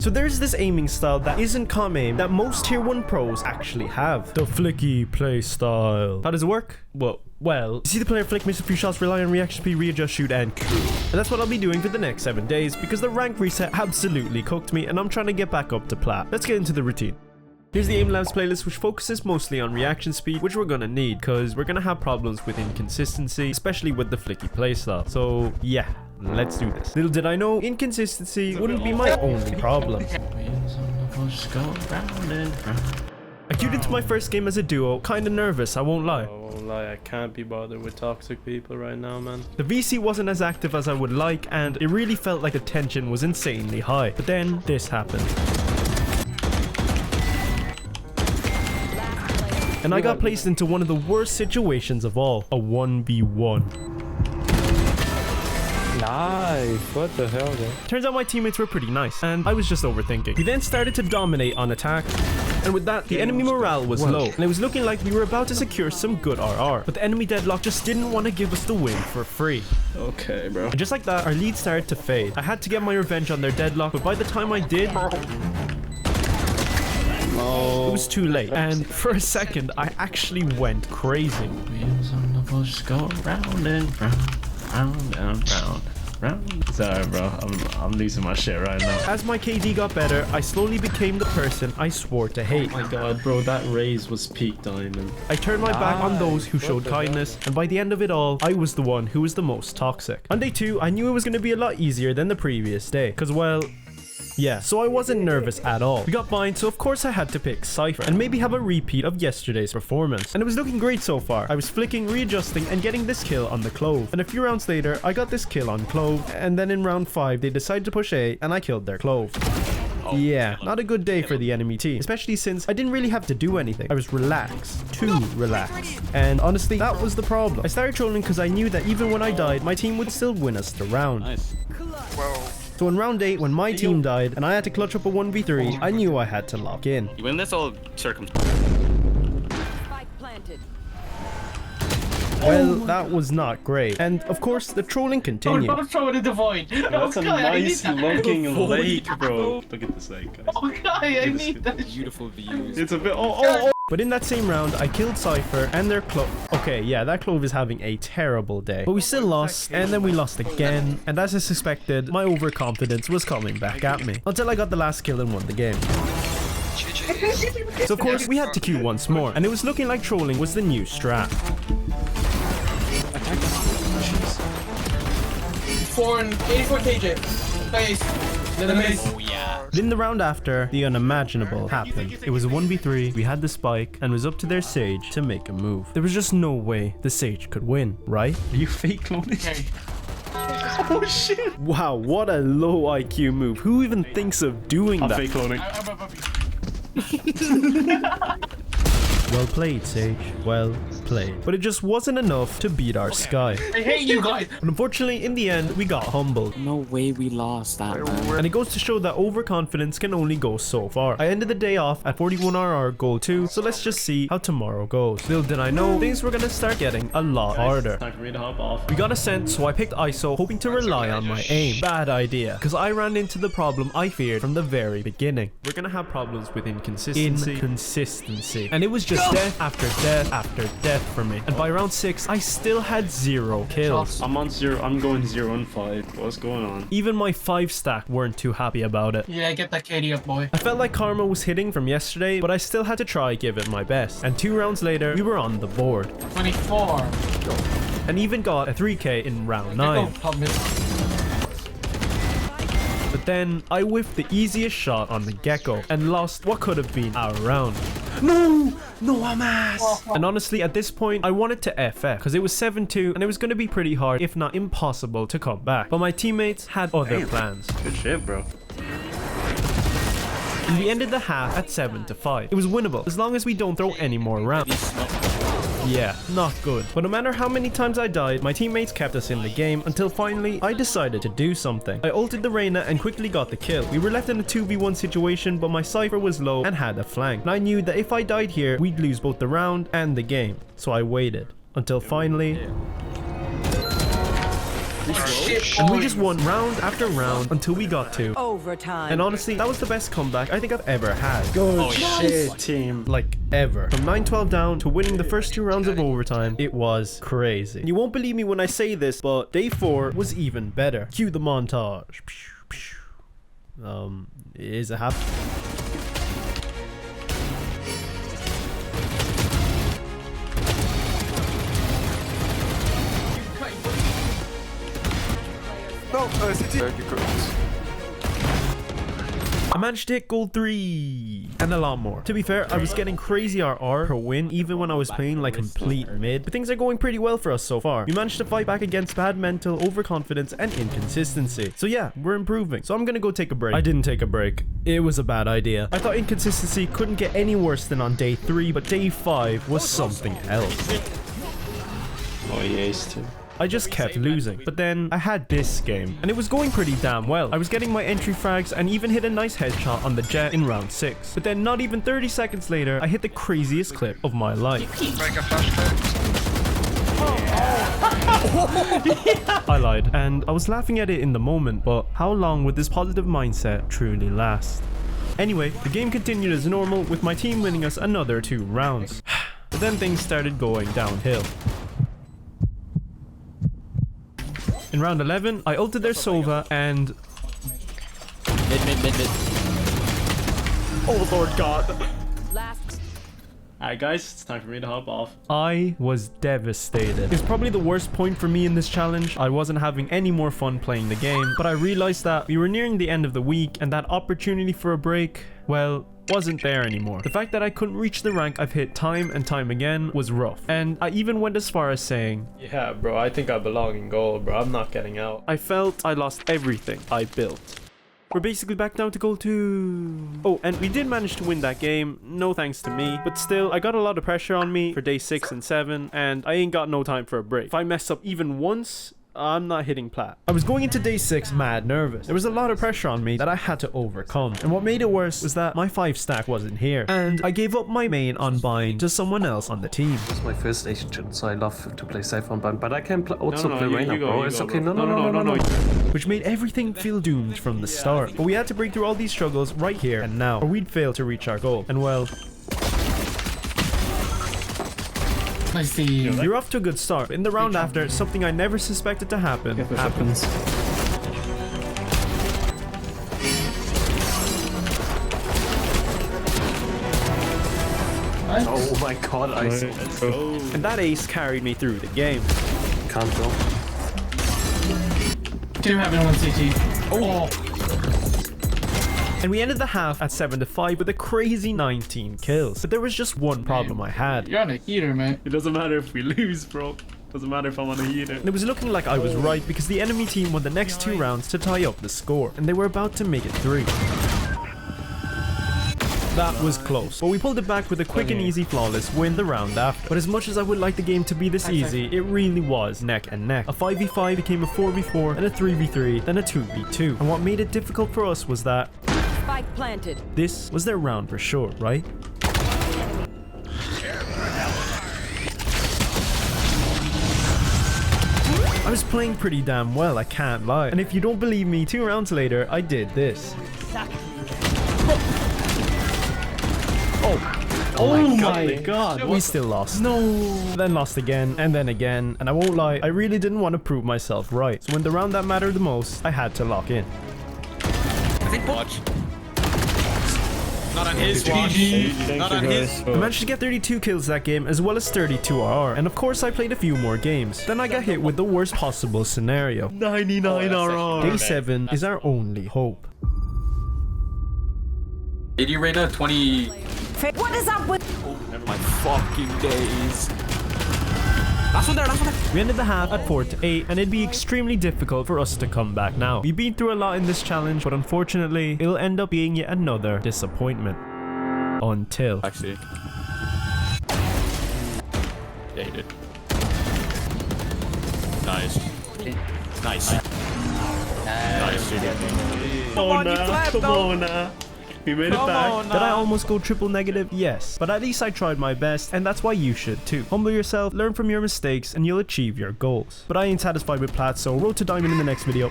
So there's this aiming style that isn't comm aim that most tier 1 pros actually have. The flicky play style. How does it work? Well, you see the player flick, miss a few shots, rely on reaction speed, readjust, shoot, and cool. And that's what I'll be doing for the next 7 days because the rank reset absolutely cooked me and I'm trying to get back up to plat. Let's get into the routine. Here's the Aim Labs playlist, which focuses mostly on reaction speed, which we're gonna need because we're gonna have problems with inconsistency, especially with the flicky playstyle. So yeah, let's do this. Little did I know, inconsistency wouldn't be my only problem. I queued into my first game as a duo, kinda nervous, I won't lie. I won't lie, I can't be bothered with toxic people right now, man. The VC wasn't as active as I would like, and it really felt like the tension was insanely high. But then, this happened. And I got placed into one of the worst situations of all, a 1v1. Nice, what the hell, bro? Turns out my teammates were pretty nice, and I was just overthinking. We then started to dominate on attack, and with that, the enemy morale was low, and it was looking like we were about to secure some good RR, but the enemy deadlock just didn't want to give us the win for free. Okay, bro. And just like that, our lead started to fade. I had to get my revenge on their deadlock, but by the time I did, it was too late, and for a second, I actually went crazy. Wheels on the bus go round and round. Sorry, bro. I'm losing my shit right now. As my KD got better, I slowly became the person I swore to hate. Oh my god, bro, that raise was peak diamond. I turned my back on those who showed kindness, and by the end of it all, I was the one who was the most toxic. On day 2, I knew it was going to be a lot easier than the previous day, because well, yeah, so I wasn't nervous at all. We got bind, so of course I had to pick Cypher and maybe have a repeat of yesterday's performance. And it was looking great so far. I was flicking, readjusting, and getting this kill on the Clove. And a few rounds later, I got this kill on Clove, and then in round 5, they decided to push A, and I killed their Clove. Yeah, not a good day for the enemy team, especially since I didn't really have to do anything. I was relaxed, too relaxed. And honestly, that was the problem. I started trolling because I knew that even when I died, my team would still win us the round. Nice. So in round 8, when my team died and I had to clutch up a 1v3, I knew I had to lock in. You win this all circumstance. Well, that was not great. And of course, the trolling continued. I'm throwing in the void. That's a nice looking lake, bro. Look at this lake, guys. Okay, I need that. Beautiful views. It's a bit. Oh. But in that same round, I killed Cypher and their Clove. Okay, yeah, that Clove is having a terrible day. But we still lost, and then we lost again. And as I suspected, my overconfidence was coming back at me. Until I got the last kill and won the game. So of course, we had to queue once more. And it was looking like trolling was the new strat. 84 KJ. Base. Then a mace. Oh yeah. Then the round after, the unimaginable happened. It was a 1v3, we had the spike, and it was up to their Sage to make a move. There was just no way the Sage could win, right? Are you fake cloning? Okay. Oh shit. Wow, what a low IQ move. Who even thinks of doing I'm that? fake cloning. Well played, Sage. Well played. But it just wasn't enough to beat our Sky. I hate you guys. But unfortunately, in the end, we got humbled. No way we lost that, man. And it goes to show that overconfidence can only go so far. I ended the day off at 41 RR goal 2, so let's just see how tomorrow goes. Little did I know, things were gonna start getting a lot harder. Time for me to hop off. We got a scent, so I picked ISO, hoping to rely on my aim. Bad idea, because I ran into the problem I feared from the very beginning. We're gonna have problems with inconsistency. And it was just death after death after death for me. And by round 6, I still had 0 kills. I'm on 0. I'm going 0 and 5. What's going on? Even my 5 stack weren't too happy about it. Yeah, get that KD up, boy. I felt like karma was hitting from yesterday, but I still had to try give it my best. And 2 rounds later, we were on the board. 24. And even got a 3k in round 9. But then I whiffed the easiest shot on the Gecko and lost what could have been our round. No, I'm ass. And honestly, at this point, I wanted to FF because it was 7-2 and it was going to be pretty hard, if not impossible, to come back. But my teammates had other plans. Good shit, bro. And we ended the half at 7-5. It was winnable as long as we don't throw any more rounds. Yeah, not good. But no matter how many times I died, my teammates kept us in the game until finally I decided to do something. I ulted the Reyna and quickly got the kill. We were left in a 2v1 situation, but my Cypher was low and had a flank. And I knew that if I died here, we'd lose both the round and the game. So I waited until finally... Shit. And we just won round after round until we got to Overtime. And honestly, that was the best comeback I think I've ever had. Good shit, team. Like ever. From 9-12 down to winning the first 2 rounds of overtime, it was crazy. You won't believe me when I say this, but day 4 was even better. Cue the montage. Is it happening? I managed to hit gold 3 and a lot more. To be fair, I was getting crazy RR per win even when I was playing like complete mid. But things are going pretty well for us so far. We managed to fight back against bad mental, overconfidence, and inconsistency. So yeah, we're improving. So I'm gonna go take a break. I didn't take a break. It was a bad idea. I thought inconsistency couldn't get any worse than on day 3, but day 5 was something else. Oh, he aced too. I just kept losing. But then I had this game and it was going pretty damn well. I was getting my entry frags and even hit a nice headshot on the jet in round 6. But then not even 30 seconds later, I hit the craziest clip of my life. I lied and I was laughing at it in the moment, but how long would this positive mindset truly last? Anyway, the game continued as normal with my team winning us another 2 rounds. But then things started going downhill. In round 11, I ulted their Sova and... Mid. Oh Lord God. Alright guys, it's time for me to hop off. I was devastated. It's probably the worst point for me in this challenge. I wasn't having any more fun playing the game, but I realized that we were nearing the end of the week and that opportunity for a break, well, wasn't there anymore. The fact that I couldn't reach the rank I've hit time and time again was rough. And I even went as far as saying, Yeah, bro, I think I belong in gold, bro. I'm not getting out. I felt I lost everything I built. We're basically back down to gold 2. Oh, and we did manage to win that game, no thanks to me. But still, I got a lot of pressure on me for day 6 and 7, and I ain't got no time for a break. If I mess up even once, I'm not hitting plat. I was going into day 6 mad nervous. There was a lot of pressure on me that I had to overcome. And what made it worse was that my 5 stack wasn't here. And I gave up my main on buying to someone else on the team. It's my first agent, so I love to play safe on but I can also play you Reyna, go, bro. you It's go, okay. bro. No. Which made everything feel doomed from the start. But we had to break through all these struggles right here and now, or we'd fail to reach our goal. And well, I see. you're off to a good start. In the round after, something I never suspected to happen happens. Oh my god, I Let's go. And that ace carried me through the game. can't go. 2 having 1 CT. Oh. And we ended the half at 7-5 with a crazy 19 kills. But there was just one problem I had. You're on a heater, man. It doesn't matter if we lose, bro. Doesn't matter if I'm on a heater. And it was looking like I was right because the enemy team won the next 2 rounds to tie up the score. And they were about to make it 3. That was close, but we pulled it back with a quick and easy flawless win the round after. But as much as I would like the game to be this easy, it really was neck and neck. A 5v5 became a 4v4 and a 3v3, then a 2v2. And what made it difficult for us was that Spike planted. this was their round for sure, right? I was playing pretty damn well, I can't lie. And if you don't believe me, 2 rounds later, I did this. Oh my god. We still lost. No. Then lost again, and then again. And I won't lie, I really didn't want to prove myself right. So when the round that mattered the most, I had to lock in. Watch. Not on his watch. Not on his. I managed to get 32 kills that game, as well as 32 RR. And of course, I played a few more games. Then I got hit with the worst possible scenario. 99 RR. Day 7 is our only hope. 80 Reyna, 20. What is up with? My fucking days. Last one there. We ended the half at 4-8, and it'd be extremely difficult for us to come back now. We've been through a lot in this challenge, but unfortunately, it'll end up being yet another disappointment. Until... Actually. Yeah, he did. Nice. Nice. Nice, dude. Come on now. We made it Come back. on Did I now. almost go triple negative? Yes. But at least I tried my best, and that's why you should too. Humble yourself, learn from your mistakes, and you'll achieve your goals. But I ain't satisfied with plat, so road to diamond in the next video.